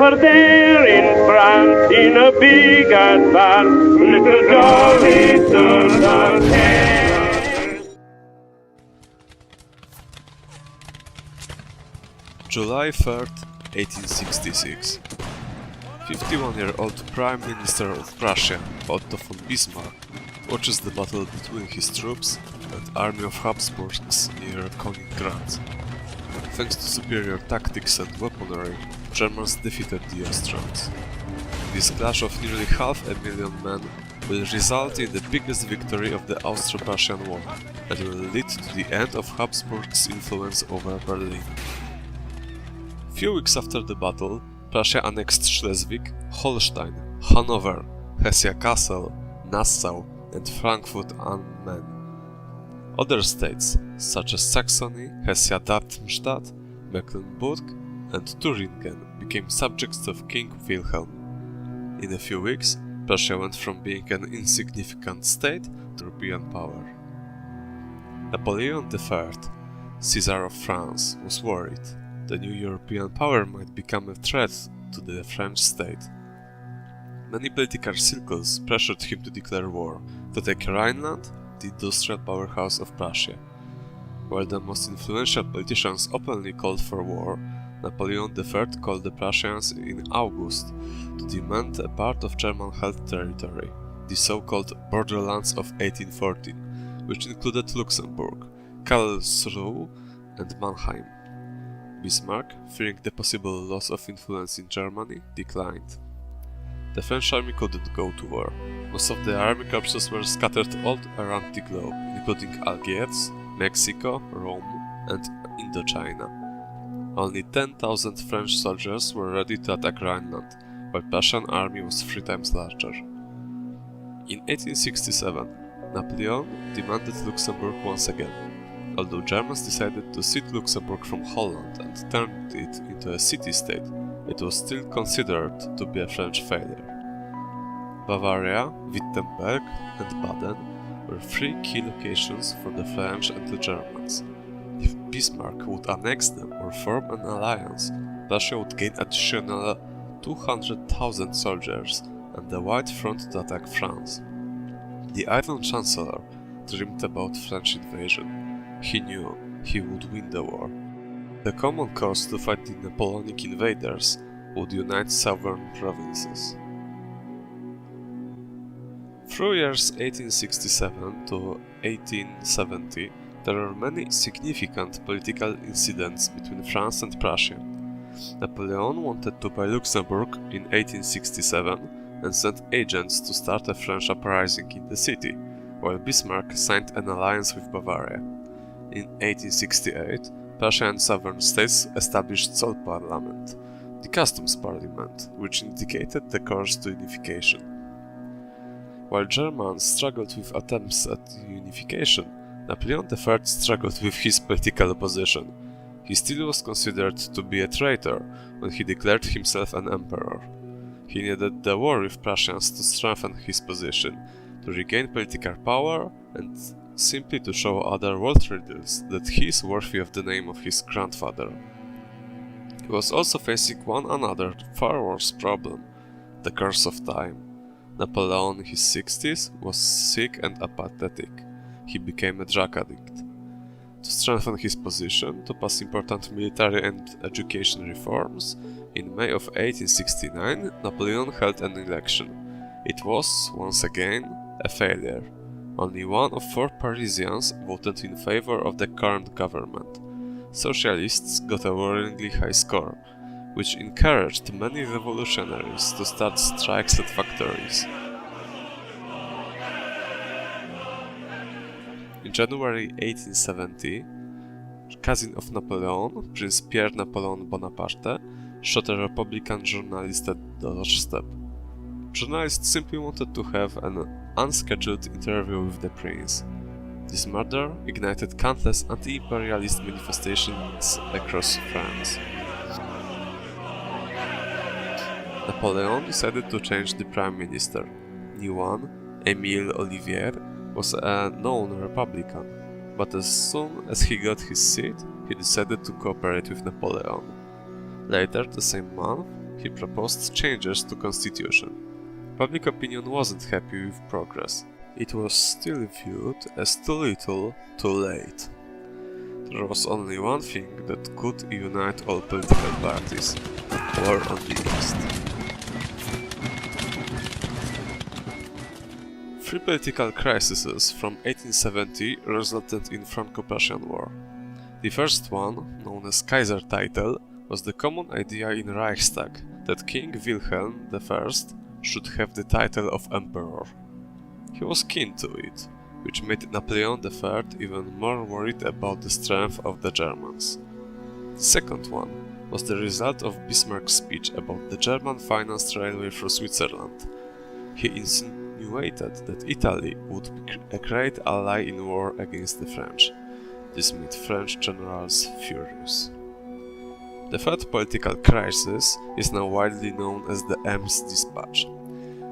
over there in France in a big advance. Little Johnny stood on hand. July 3rd, 1866. 51-year-old Prime Minister of Prussia, Otto von Bismarck, watches the battle between his troops and army of Habsburgs near Königgrätz. Thanks to superior tactics and weaponry, Germans defeated the Austrians. This clash of nearly 500,000 men will result in the biggest victory of the Austro-Prussian War and will lead to the end of Habsburg's influence over Berlin. Few weeks after the battle, Prussia annexed Schleswig, Holstein, Hanover, Hesse-Kassel, Nassau and Frankfurt am Main. Other states, such as Saxony, Hesse-Darmstadt, Mecklenburg and Thuringen, became subjects of King Wilhelm. In a few weeks, Prussia went from being an insignificant state to European power. Napoleon III, Caesar of France, was worried. The new European power might become a threat to the French state. Many political circles pressured him to declare war, to take Rhineland, the industrial powerhouse of Prussia. While the most influential politicians openly called for war, Napoleon III called the Prussians in August to demand a part of German-held territory, the so-called Borderlands of 1814, which included Luxembourg, Karlsruhe and Mannheim. Bismarck, fearing the possible loss of influence in Germany, declined. The French army couldn't go to war. Most of the army corpses were scattered all around the globe, including Algiers, Mexico, Rome, and Indochina. Only 10,000 French soldiers were ready to attack Rhineland, while Prussian army was 3 times larger. In 1867, Napoleon demanded Luxembourg once again. Although Germans decided to cede Luxembourg from Holland and turned it into a city-state, it was still considered to be a French failure. Bavaria, Wittenberg and Baden were 3 key locations for the French and the Germans. If Bismarck would annex them or form an alliance, Prussia would gain additional 200,000 soldiers and a wide front to attack France. The Iron Chancellor dreamed about French invasion. He knew he would win the war. The common cause to fight the Napoleonic invaders would unite southern provinces. Through years 1867 to 1870, there were many significant political incidents between France and Prussia. Napoleon wanted to buy Luxembourg in 1867 and sent agents to start a French uprising in the city, while Bismarck signed an alliance with Bavaria. In 1868, Prussia and southern states established Zollparlament, the customs parliament, which indicated the course to unification. While Germans struggled with attempts at unification, Napoleon III struggled with his political opposition. He still was considered to be a traitor when he declared himself an emperor. He needed the war with Prussians to strengthen his position, to regain political power, and simply to show other world leaders that he is worthy of the name of his grandfather. He was also facing one another far worse problem, the curse of time. Napoleon in his 60s was sick and apathetic. He became a drug addict. To strengthen his position, to pass important military and education reforms, in May of 1869 Napoleon held an election. It was, once again, a failure. Only 1 of 4 Parisians voted in favor of the current government. Socialists got a worryingly high score, which encouraged many revolutionaries to start strikes at factories. In January 1870, cousin of Napoleon, Prince Pierre Napoleon Bonaparte, shot a Republican journalist at the doorstep. The journalist simply wanted to have an unscheduled interview with the prince. This murder ignited countless anti-imperialist manifestations across France. Napoleon decided to change the prime minister. New one, Émile Ollivier, was a known Republican, but as soon as he got his seat, he decided to cooperate with Napoleon. Later the same month, he proposed changes to constitution. Public opinion wasn't happy with progress. It was still viewed as too little, too late. There was only one thing that could unite all political parties: war on the East. Three political crises from 1870 resulted in Franco-Prussian War. The first one, known as Kaisertitel, was the common idea in Reichstag that King Wilhelm I should have the title of Emperor. He was keen to it, which made Napoleon III even more worried about the strength of the Germans. The second one was the result of Bismarck's speech about the German-financed railway through Switzerland. He insinuated that Italy would be a great ally in war against the French. This made French generals furious. The third political crisis is now widely known as the Ems Dispatch.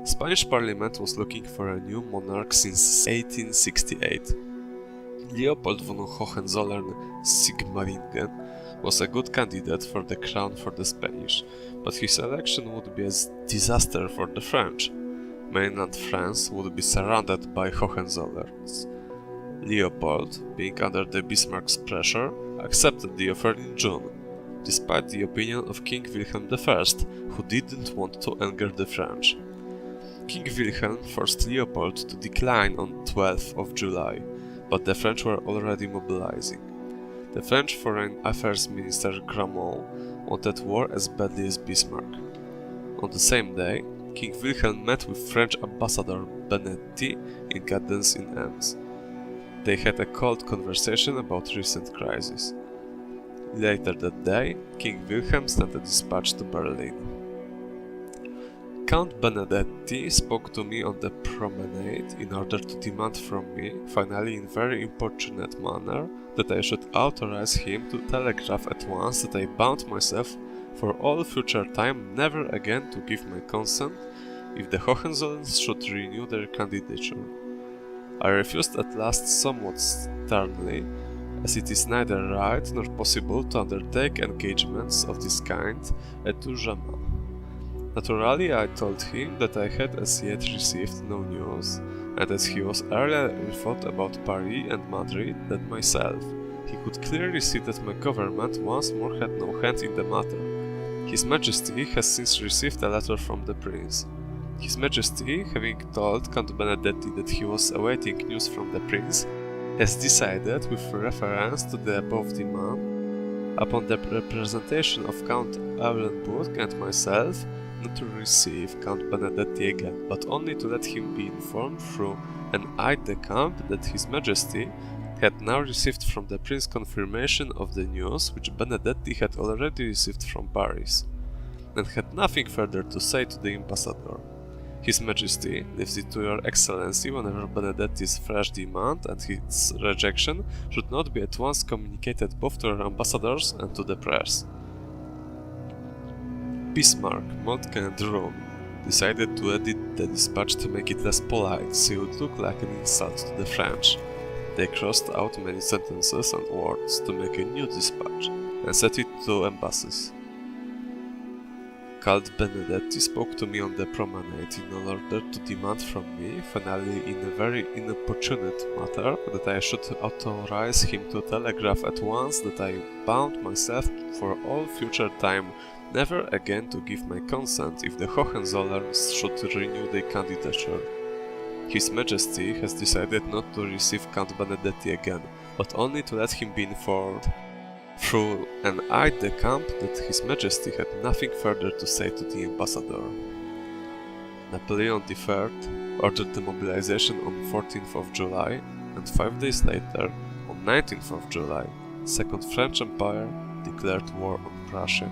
Spanish Parliament was looking for a new monarch since 1868. Leopold von Hohenzollern-Sigmaringen was a good candidate for the crown for the Spanish, but his election would be a disaster for the French. Mainland France would be surrounded by Hohenzollerns. Leopold, being under the Bismarck's pressure, accepted the offer in June, despite the opinion of King Wilhelm I, who didn't want to anger the French. King Wilhelm forced Leopold to decline on 12th of July, but the French were already mobilizing. The French Foreign Affairs Minister Gramont wanted war as badly as Bismarck. On the same day, King Wilhelm met with French Ambassador Benedetti in Gardens in Ems. They had a cold conversation about recent crises. Later that day, King Wilhelm sent a dispatch to Berlin. Count Benedetti spoke to me on the promenade in order to demand from me, finally in very importunate manner, that I should authorize him to telegraph at once that I bound myself for all future time never again to give my consent if the Hohenzollerns should renew their candidature. I refused at last somewhat sternly, as it is neither right nor possible to undertake engagements of this kind et tout jamais. Naturally, I told him that I had as yet received no news, and as he was earlier thought about Paris and Madrid than myself, he could clearly see that my government once more had no hand in the matter. His Majesty has since received a letter from the Prince. His Majesty, having told Count Benedetti that he was awaiting news from the Prince, has decided, with reference to the above demand, upon the representation of Count Eulenburg and myself, not to receive Count Benedetti again, but only to let him be informed through an aide-de-camp that His Majesty had now received from the Prince confirmation of the news which Benedetti had already received from Paris, and had nothing further to say to the ambassador. His Majesty leaves it to your Excellency whenever Benedetti's fresh demand and its rejection should not be at once communicated both to our ambassadors and to the press. Bismarck, Moltke and Roon decided to edit the dispatch to make it less polite, so it would look like an insult to the French. They crossed out many sentences and words to make a new dispatch and sent it to embassies. Count Benedetti spoke to me on the promenade in order to demand from me, finally in a very inopportunate matter, that I should authorize him to telegraph at once that I bound myself for all future time never again to give my consent if the Hohenzollerns should renew their candidature. His Majesty has decided not to receive Count Benedetti again, but only to let him be informed through an aide-de-camp that His Majesty had nothing further to say to the ambassador. Napoleon III ordered the mobilization on 14th of July, and 5 days later, on 19th of July, Second French Empire declared war on Prussia.